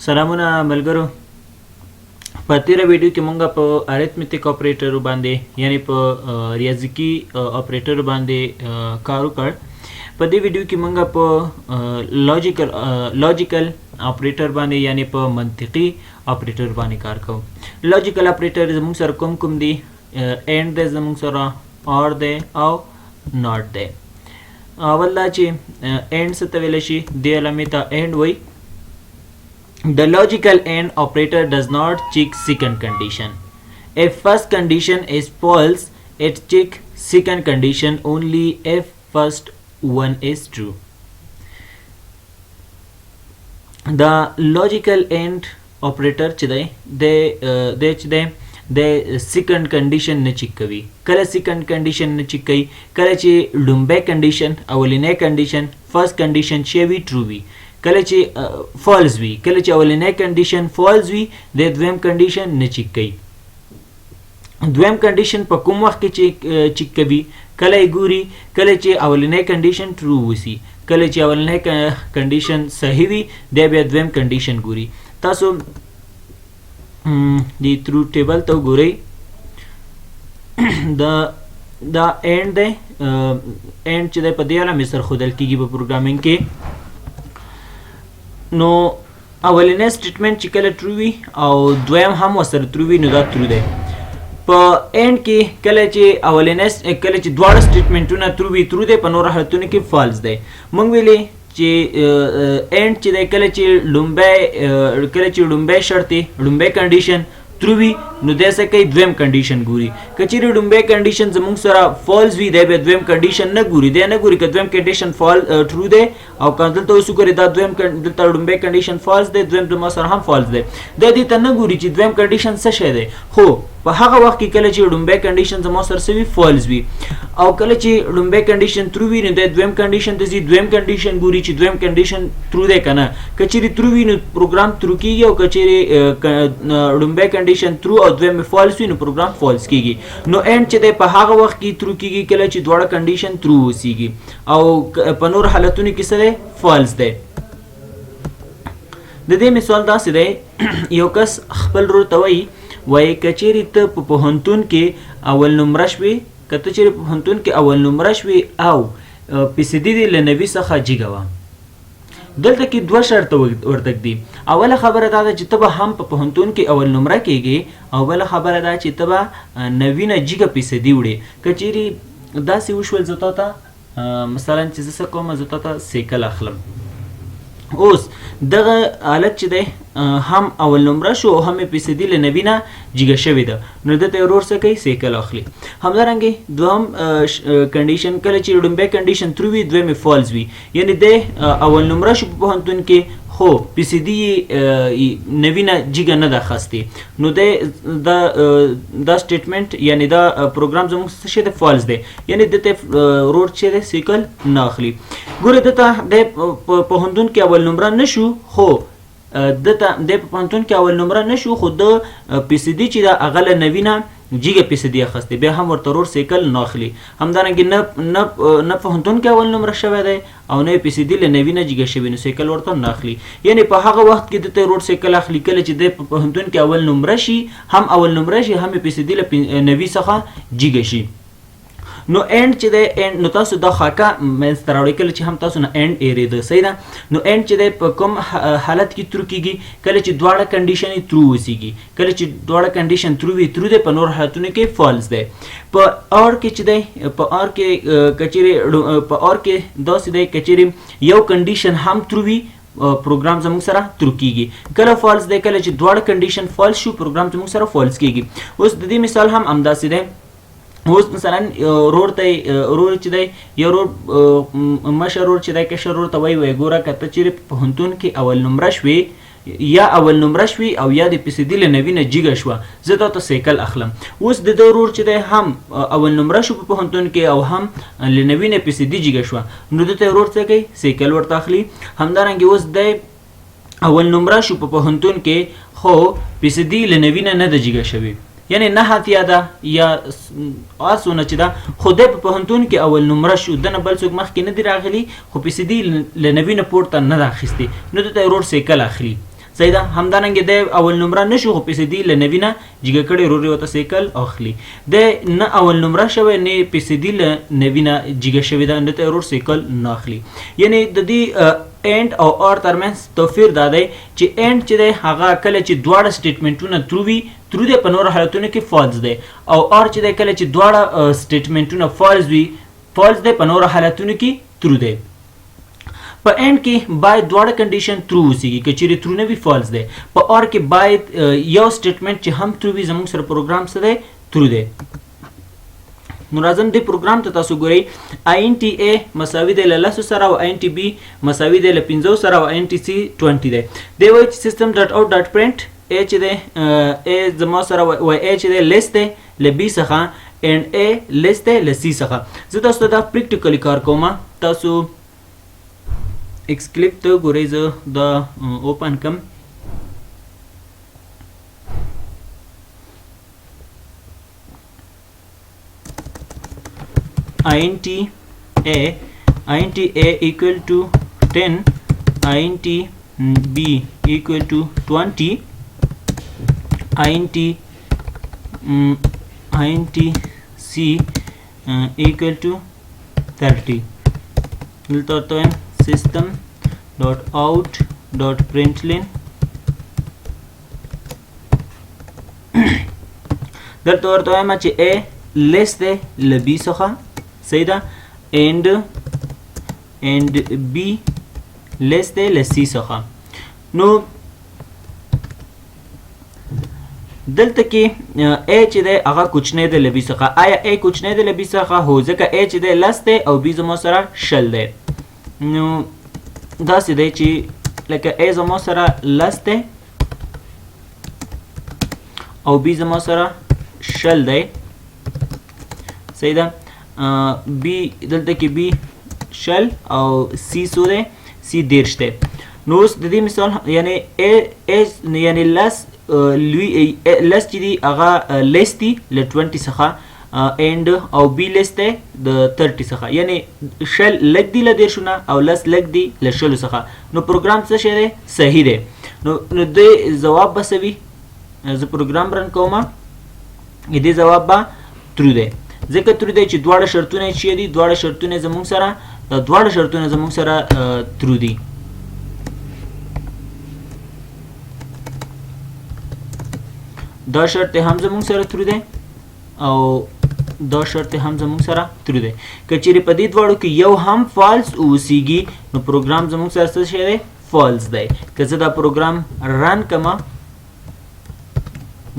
سلامونه ملګرو. په تیره ویډیو کې مونږ په اریتمیټیک اپریټر باندې یعنی په ریاضیکي اپریټر باندې کار وکړ. په دې ویډیو کې مونږ په لاجیکل اپریټر باندې یعنی په منطقي اپریټر باندې کار کوو. لاجیکل اپریټر زموږ سره کوم دي؟ اینڈ دی زموږ سره، اور دی او ناٹ دی. اول دا چې اینڈ څه ته ویلی شي؟ دې علامې ته اینڈ وایي. The logical AND operator does not check second condition. If first condition is false, it check second condition only if first one is true. The logical AND operator چې دی د second condition نه چیک کوي. کله second condition نه چیک کوي؟ کله چې لومبی condition اولنی condition first condition چې وي true وي. کله چې فالز وي، کله چې اولنی کنډیشن فالز وي د دویم کنډیشن نه چیک کوي. دویم کنډیشن په کوم وخت کې چیک کوي؟ کله یې ګوري کله چې اولنی کنډیشن ټرو وسی. کله چې اولنی کنډیشن صحیح وي دی بیا دویم کنډیشن ګوري. تاسو د ترو ټیبل ته وګورئ. دا اینډ دی. اینډ چې دی په دې علامې سره ښودل کېږي په پروګرامینګ کې. نو اولنی سټیټمنټ چې کله ټرو وي او دویم هم ورسره ټرو وي نو دا ټرو دی. په اینډ کې کله چې دواړه سټیټمنټونه ټرو وي ټرو دی، په نورو حالتونو کې فالس دی. موږ ویلې چې اینډ چې دی کله چې لومبی شرط دی، لومبی کنډیشن ټرو وي نو دی څه کوي؟ دویم کنډیشن ګوري. که چیرې لومبی کنډیشن زموږ سره فالس وي دی بیا دویم کنډیشن نه ګوري. دی نه ګوري که دویم کنډیشن ټرو دی او که دلته اوس وګورئ دا دلته لومبی کنډیشن فالس دی، دویم زما سره هم فالس دی. دی دې ته نه ګوري چې دویم کنډیشن څه شی دی. خو په هغه وخت کې کله چې لومبی کنډیشن زما سره څه وي؟ فالس وي. او کله چې لومبی کنډیشن ټرو وي نو دی دویم کنډیشن ته ځي، دویم کنډیشن ګوري چې دویم کنډیشن ټرو دی که نه. که چیرې ټرو وي نو پروګرام ټرو کېږي، او که چیرې لومبی کنډیشن ټرو او دویم فالس وي نو پروګرام فالس کېږي. نو اینډ چې دی په هغه وخت کې ټرو کېږي کله چې دواړه کنډیشن ټرو اوسېږي، او په نور حالتونو کې څه دی؟ فالس دی. د دې مثال داسې دی، یو کس خپل ورور ته وایي که چیرې ته په پوهنتون کې اول نمره شوې، که ته چیرې په پوهنتون کې اول نمره شوې او پیسدي دې له 90 څخه جګه وه. دلته کې دوه شرطه ورته دي. اوله خبره دا ده چې ته به هم په پوهنتون کې اول نمره کېږي، او بله خبره دا چې ته به 90 نه جګه پیسدي وړې. که چیرې داسې وشول زه تا ته مثلا چې زه څه کوم، زه تا ته سیکل اخلم. اوس دغه حالت چې دی هم اول نمره شو او هم پیسدي له 90 نه جګه شوې ده، نو دته ورور څه کوي؟ سیکل اخلي. همدارنګې دوهم کنډیشن کله چې لومبی کنډیشن ټرو وي دویم فالس وي، یعنی دی اول نمره شو په پوهنتون کې خو پیسدي یې 90 نه جګه نه ده اخیستې، نو دی دا سټیټمنټ یعنی دا پروګرام زموږ څه شی دی؟ فالس دی. یعنی دته ورور چې دی سیکل نه اخلي. ګوره دته دی په پوهنتون کې اول نمره نه شو، خو دته دی په پوهنتون کې اول نمره نه شو، خو د پیسدي چې ده هغه له 90 نه جګه پیسدي اخیستې، بیا هم ورته ورور سیکل نه اخلي. همدارنګې نه پوهنتون کې اول نمره شوی دی او نه پیسدي له 90 نه جګه شوي، نو سیکل ورته نه اخلي. یعنی په هغه وخت کې دته ورور سیکل اخلي کله چې دی په پوهنتون کې اول نمره شي، هم اول نمره شي، هم پیسدي له 90 څخه جګه شي. نو اینډ چې دی، نو تاسو دا خاکه منځته راوړئ کله چې هم تاسو نه اینډ ایرېده. صحیح ده. نو اینډ چې دی په کوم حالت کې ترو کېږي؟ کله چې دواړه کنډیشن یې ترو اوسېږي. کله چې دواړه کنډیشن ترو وي ترو دی، په نور حالتونو کې فالس دی. په اور کې چې دی، په اور کې که چیرې په اور کې داسې دی که چیرې یو کنډیشن هم ترو وي پروګرام زموږ سره ترو کېږي. کله فالس دی؟ کله چې دواړه کنډیشن فالس شو پروګرام زموږ سره فالس کېږي. اوس د دې مثال هم همداسې دی. اوس مثلا ورور چې دی، یو ورور مشر ورور چې دی کشر ورور ته وایي ګوره که ته چیرې په پوهنتون کې اول نمره شوې، یا اول نمره شوي او یا د پیسدي له 90 نه جګه شوه، زه تا ته سیکل اخلم. اوس د ده ورور چې دی هم اول نمره شو په پوهنتون کې او هم له 90 نه پیسدي جګه شوه، نو دته ورور څه کوي؟ سیکل ورته اخلي. همدارنګې اوس دی اول نمره شو په پوهنتون کې، خو پیسدي له 90 نه نه ده جګه شوې، یعنی نه اتیا ده یا آسونه چې ده، خو دی په پوهنتون کې اول نمره شو، دنه بل څوک مخکې نه دی راغلی، خو پیسدي له 90 نه پورته نه ده اخیستې، نو دته ورور سیکل اخلي. صحیح ده. همدارنګه د اول نمبر نشو خو پیسې دی لنوینه جګه کړي روري وته سیکل اخلي د نه اول نمبر شوی نه پیسې دی لنوینه جګه شوی ده نه ته رور سیکل نه اخلي. یعنی د دې اینڈ او اور ترمنځ توفیر دا دی چې اینڈ چې دی هغه کله چې دواړه سټیټمنټونه ترو وي ترو دی په نور حالتونو کې فالس دی او اور چې دی کله چې دواړه سټیټمنټونه فالس وي فالس دی په نور حالتونو کې ترو دی. په اینڈ کې باید دواړه کنډیشن ترو وسیږي که چیرې ترو نه وي فالس دی. په اور کې باید یو سټیټمنټ چې هم ترو وي زموږ سره پروګرام څه دی ترو دی. نو راځم دې پروګرام ته تاسو ګورئ INT A مساوي دی له 10 سره او INT B مساوي دی له 15 سره او INT C 20 دی. دی وایي چې system dot out dot print A چې دی A زما سره وایي A چې دی لیس دی له B څخه and A لیس دی له C څخه. زه تاسو ته دا پریکټیکلی کار کوم. تاسو ایکسکلیپ ته ګورئ زه دا اوپن کم INT A equal to 10 INT B equal to 20 INT C equal to 30. دلته system dot out dot println دلته ورته وایم چې A less دی له B څخه صحیح ده and B less دی له C څخه. نو دلته کې A چې دی هغه کوچنی دی له B څخه. آیا A کوچنی دی له B څخه؟ هو ځکه A چې دی لس دی او B زما سره شل دی. نو داسې دی چې لکه A زما سره لس دی او B زما سره شل دی صحیح ده. B دلته کې B شل او C څو دی C 30 دی. نو اوس د دې مثال یعنی A یعنی لس چې دی هغه لیس دی له 20 څخه and او B لیس دی د 30 څخه یعنی شل لږ دی له 10 نه او لس لږ دی له 10 څخه. نو پروګرام څه شی دی صحیح دی. نو د جواب به څه وي زه پروګرام رن کوم دې جواب به ترو دی ځکه ترو دی چې دواړه شرطونه چې دي دواړه شرطونه زموږ سره دا دواړه شرطونه زموږ سره ترو دي. دا شرط هم زموږ سره ترو دی او دا شرط هم زموږ سره ترو دی. که چیرې په دې دواړو کې یو هم فالس اوسیږي نو پروګرام زموږ سره څه شی دی فالس دی. که زه دا پروګرام رن کما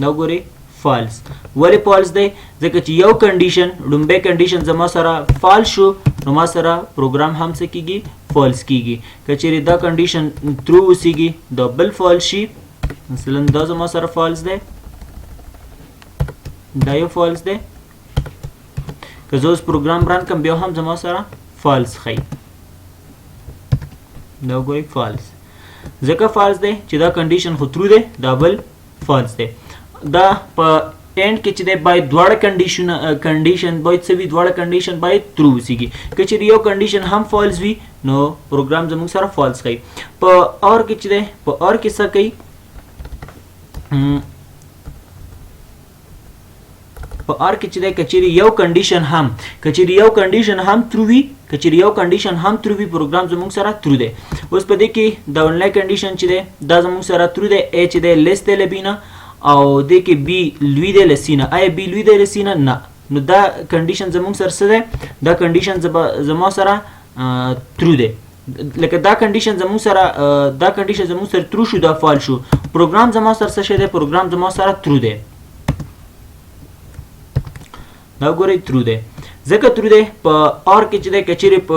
دا ګورئ فالس. ولې فالس دی؟ ځکه چې یو کنډیشن لومبۍ کنډیشن زما سره فالس شو نو ما سره پروګرام هم څه کیږي فالس کیږي. که چیرې دا کنډیشن ترو اوسیږي دا بل فالس شي مثلا دا زما سره فالس دی دا یو فالس دی. که زه اوس پروګرام رن کم بیا هم زما سره فالس ښیي دا ګورئ فالس. ځکه فالس دی چې دا کنډیشن خو ترو دی دا بل فالس دی. دا په اینڈ کې چې دی باید دواړه کنډیشن باید څه وي دواړه کنډیشن باید ترو اوسیږي. که چیرې یو کنډیشن هم فالس وي نو پروګرام زموږ سره فالس ښیي. په اور کې چې دی په اور کې څه کوي په اور کې چې دی که چیرې یو کنډیشن هم ترو وي که چیرې یو کنډیشن هم ترو وي پروګرام زموږ سره ترو دی. اوس په دې کې د اونلی کنډیشن چې دی دا زموږ سره ترو دی. A چې دی لیس دی له B نه او دې کې B لوی دی له C نه. آیا B لوی دی له C نه؟ نه. نو دا کنډیشن زموږ سره څه دی دا کنډیشن زما سره ترو دی. لکه دا کنډیشن زموږ سره ترو شو دا فال شو پروګرام زما سره څه شی دی پروګرام زما سره ترو دی. دا ګورئ ترو دی. ځکه ترو دی په اور کې چې دی که چیرې په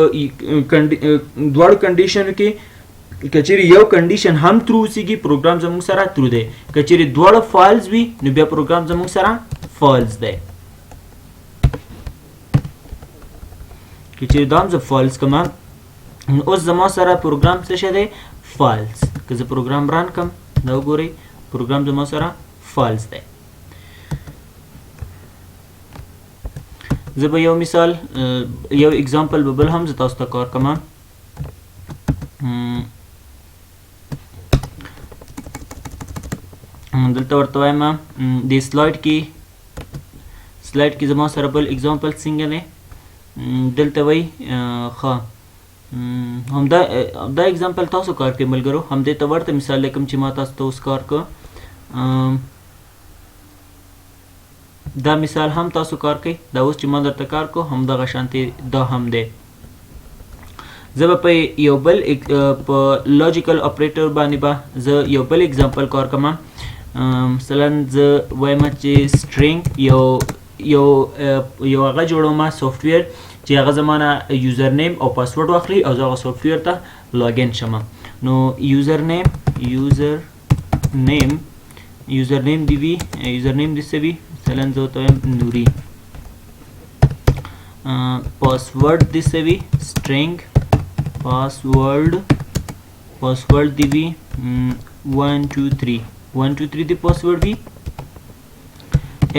دواړو کنډیشنو کې که چیرې یو کنډیشن هم ترو اوسیږي پروګرام زموږ سره ترو دی. که چیرې دواړه فالس وي نو بیا پروګرام زموږ سره فالس دی. که چیرې دا هم زه فالس کړم نو اوس زما سره پروګرام څه شی دی فالس. که زه پروګرام رن کړم دا وګورئ پروګرام زما سره فالس دی. زه به یو مثال یو اگزامپل به بل هم زه تاسو ته کار کوم. دلته ورته وایم د سلاید کې زما سره بل اگزامپل څنګه دی دلته وای ښه همدا اگزامپل تاسو کار کوي ملګرو همدې ته ورته مثال لیکم چې ما تاسو ته اوس کار کو دا مثال هم تاسو کار کوي دا اوس چې ما درته کار کو همدغه شانتي دا هم دی زه به په یو بل په لاجیکل اپریټر باندې به زه یو بل اگزامپل کار کوم مثلا زه وایم چې سټرینګ یو هغه جوړوم سافټویر چې هغه زمانه یوزر نیم او پاسورډ واخلي او زه هغه سافټویر ته لاګین شم نو یوزر نیم دی وي یوزر نیم دې څه وي مثلا زه ورته وایم نوري پاسورډ دې څه وي سټرینګ پاسورډ دی وی 1 2 3 دی پاسورډ وی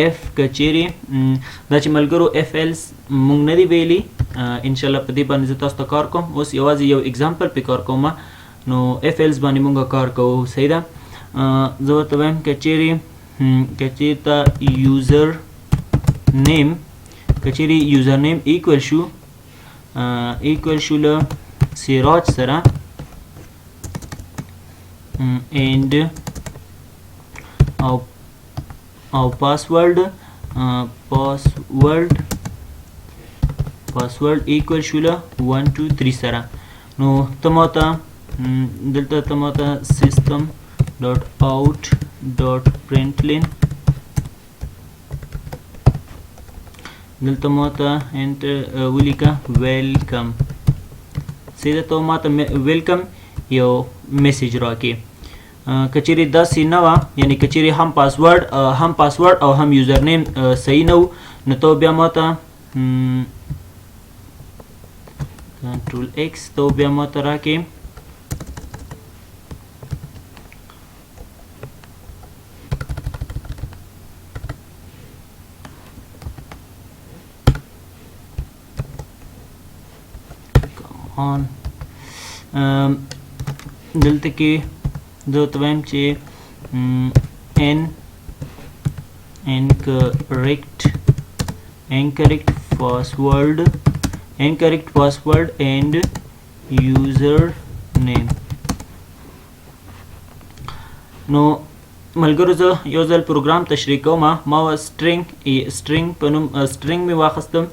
اف کچيري دا چې ملګرو اف ایلس مونږ نه دی ویلي ان شاء الله په دې باندې تاسو ته کار کوم اوس یوازې یو اگزامپل په کار کوم نو اف ایلس باندې مونږ کار کوو صحیح ده زه ورته وایم کچيري تا یوزر نیم ایکوال شو له سراج سره and او پاسورډ ایکوال شو له 1 2 3 سره نو تماته دلته تماته system.out.println دلته ماته انټر ولیکه ویلکم سیده ته ماته ویلکم یو میسج راکې کچېرې داسې نه وه یعنی کچېرې هم پاسورډ او هم یوزر نیم صحیح نه و نو ته بیا ماته کنټرول ایکس ته بیا ماته راکې دلته کې زه ورته وایم چې incorrect password and user name نو ملګرو زه یو ځل پروګرام تشریح کوم ما سټرینګ په نوم سټرینګ مې واخیستم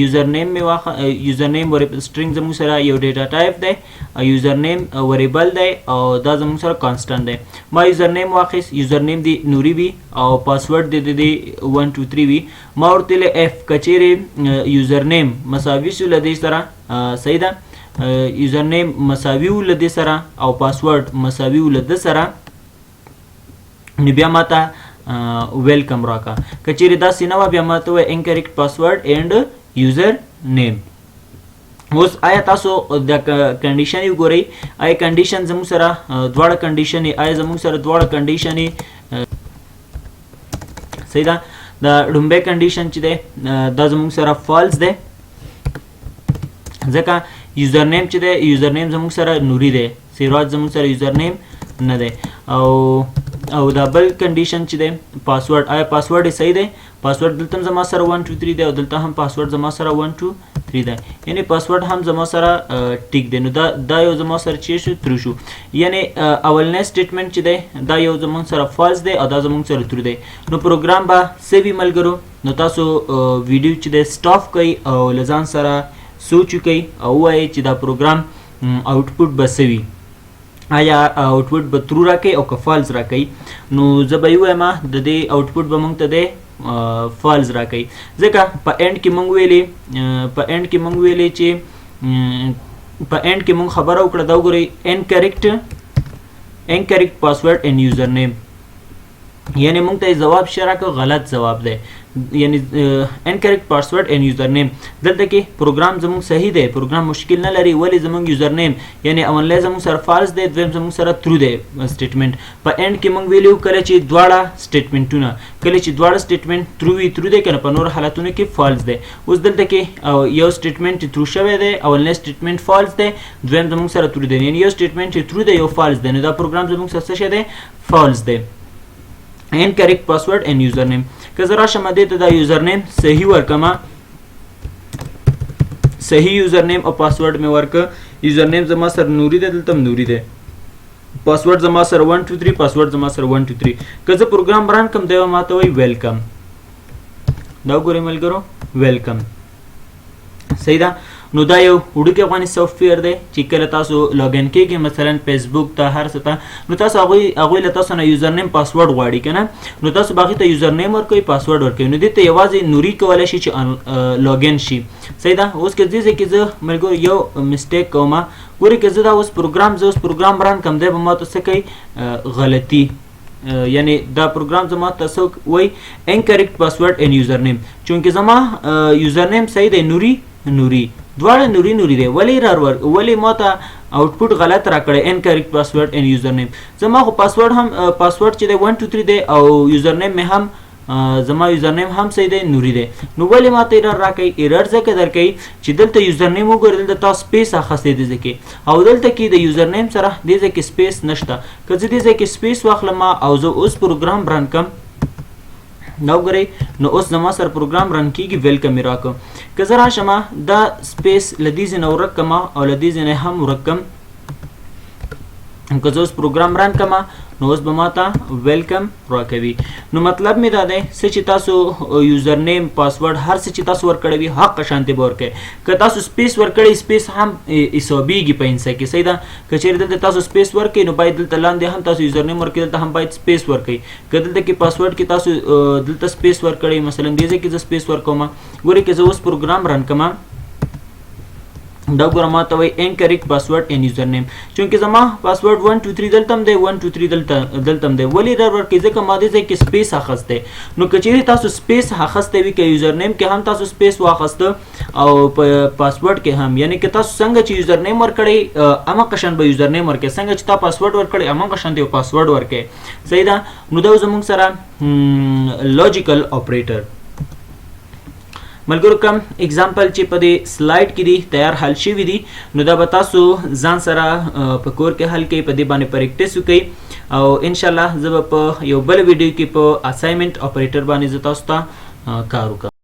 یوزر نیم سټرینګ زموږ سره یو ډیټا ټایپ دی یوزر نیم وریبل دی او دا زموږ سره کانسټنټ دی ما یوزر نیم واخیست یوزر نیم دی نوري وي او پاسورډ دی 1 2 3 وي ما ورته اف کچېرې یوزر نیم مساوي شو له دې سره صحیح ده یوزر نیم مساوي له دې سره او پاسورډ مساوي له دې سره نو بیا ماته ویلکم راکا کچېرې داسې نه وه بیا ماته وایي انکریکټ پاسورډ اینډ یوزر نیم اوس آیا تاسو د کنډیشن وګورئ آیا کنډیشن زموږ سره دواړه کنډیشنې صحیح ده د لومبۍ کنډیشن چې دی دا زموږ سره فالس دی ځکه یوزر نیم چې دی یوزر نیم زموږ سره نوري دی سراج زموږ سره یوزر نیم نه دی او دا بل کنډیشن چې دی پاسورډ آیا پاسورډ یې صحیح دی پاسورډ دلته هم زما سره 1 2 3 دی او دلته هم پاسورډ زما سره 1 2 3 دی یعنی پاسورډ هم زما سره ټیک دی نو دا یو زما سره چې شو ترو شو یعنی اولنی سټیټمنټ چې دی دا یو زموږ سره فالس دی او دا زموږ سره ترو دی نو پروګرام به سوي ملګرو نو تاسو ویډیو چې دی سټاپ کوئ او لزان سره سوچ کوئ او وایئ چې دا پروګرام آوټپوټ به سوي آیا آوټپوټ به ترو راکوي او که فالس راکوي نو زه به یې وایم د دې آوټپوټ به موږ ته دی فالس راکوي ځکه په اینډ کې موږ ویلې چې په اینډ کې موږ خبره وکړه دا وګورئ انکریکټ پاسورډ اینډ یوزر نیم یعنی موږ ته جواب شراکه غلط جواب دی یعنی انکریکټ پاسورډ اینډ یوزر نیم دلته کې پروګرام زموږ صحیح دی پروګرام مشکل نه لري ولې زموږ یوزر نیم یعنی اولنی زموږ سره فالس دی دویم زموږ سره ترو دی سټیټمنټ په اینډ کې موږ ویلو کله چې دواړه سټیټمنټ ترو دی کنه په نور حالتونو کې فالس دی اوس دلته کې یو سټیټمنټ ترو شوی دی اولنی سټیټمنټ فالس دی دویم زموږ سره ترو دی یعنی یو سټیټمنټ ترو دی یو فالس دی نو دا پروګرام زموږ سره څه شی دی فالس دی ان کریکټ پاسورډ ان یوزر نیم. که زه راشم دې ته دا یوزر نیم صحیح ورکما، صحیح یوزر نیم او پاسورډ مې ورک. یوزر نیم زما سره نوري ده، دلته نوري ده. پاسورډ زما سره 1 2 3، پاسورډ زما سره 1 2 3. که زه پروګرام ران کوم دی ماته وای ویلکم. دا ګورئ ملګرو ویلکم. صحیح ده. نو دا یو وړوکی افغاني سافټویر دی چې کله تاسو لاګین کېږئ مثلا فیسبوک ته هر څه ته، نو تاسو هغوی له تاسو نه یوزر نیم پاسورډ غواړي که نه، نو تاسو به هغې ته یوزر نیم ورکوئ، پاسورډ ورکوئ. نو دې ته یوازې نوري کولی شي چې لاګین شي. صحیح ده. اوس که دې ځای کې زه ملګرو یو مسټیک کوم، ګورئ که زه دا اوس پروګرام ران کوم دی به ما ته څه کوي غلطي، یعنی دا پروګرام زما ته څوک وایي انکریکټ پاسورډ ان یوزر نیم. چونکې زما یوزر نیم صحیح دی، نوري دواړه نوري دی. ولې ما ته آوټپوټ غلط راکړی انکریکټ پاسورډ ان یوزر نیم. زما خو پاسورډ چې دی 1 2 3 دی او یوزر نیم مې هم زما یوزر نیم هم صحیح دی، نوري دی. نو ولې ما ته ایرر راکوي؟ ایرر ځکه درکوي چې دلته یوزر نیم وګورئ، دلته تاسو سپیس اخیستی دی ځکه، او دلته کې د یوزر نیم سره دې ځای کې سپیس نشته. که زه دې ځای کې سپیس واخلم او زه اوس پروګرام رن کم، نو ګورئ نو اوس زما سره پروګرام رن کېږي، ویلکم یې راکړم. که زه راشم دا سپیس له دې ځای نه ورک کړم او له دې ځای نه هم ورک کړم، که زه اوس پروګرام رن کړم نو اوس به ما ته ویلکم راکوي. نو مطلب مې دا دی څه چې تاسو یوزر نیم پاسورډ هر څه چې تاسو ورکړی وي حق شانتې به ورکوئ. که تاسو سپیس ورکړی، سپیس هم حسابېږي په انسا کې. صحیح ده. که چېرې دلته تاسو سپیس ورکړئ نو باید دلته لاندې هم تاسو یوزر نیم ورکړئ، دلته هم باید سپیس ورکړئ. که دلته کې پاسورډ کې تاسو دلته سپیس ورکړئ، مثلا دې ځای کې زه سپیس ورکوم، ګورئ که زه اوس پروګرام رن کړم دا ګوره ما ته وایي انکریکټ پاسورډ ان یوزر نیم. چونکې زما پاسورډ 1 2 3 دلته هم دی، 1 2 3 دلته هم دی. ولې ایرر ورکوي؟ ځکه ما دې ځای کې سپیس اخیستی. نو که چېرې تاسو سپیس اخیستی وي، که یوزر نیم کې هم تاسو سپیس واخیسته او په پاسورډ کې هم، یعنی که تاسو څنګه چې یوزر نیم ورکړئ هماغه شان به یوزر نیم ورکړئ، څنګه چې تا پاسورډ ورکړئ هماغه شان به پاسورډ ورکړئ. صحیح ده. نو دا زموږ سره لاجیکل اپریټر. ملګرو کوم اگزامپل چې په دې سلایډ کې دي تیار حل شوي دي، نو دا به تاسو ځان سره په کور کې حل کړئ، په دې باندې پریکټیس وکړئ، او انشاءالله زه به په یو بل ویډیو کې په اسایمنټ اپریټر باندې زه تاسو ته کار وکړم.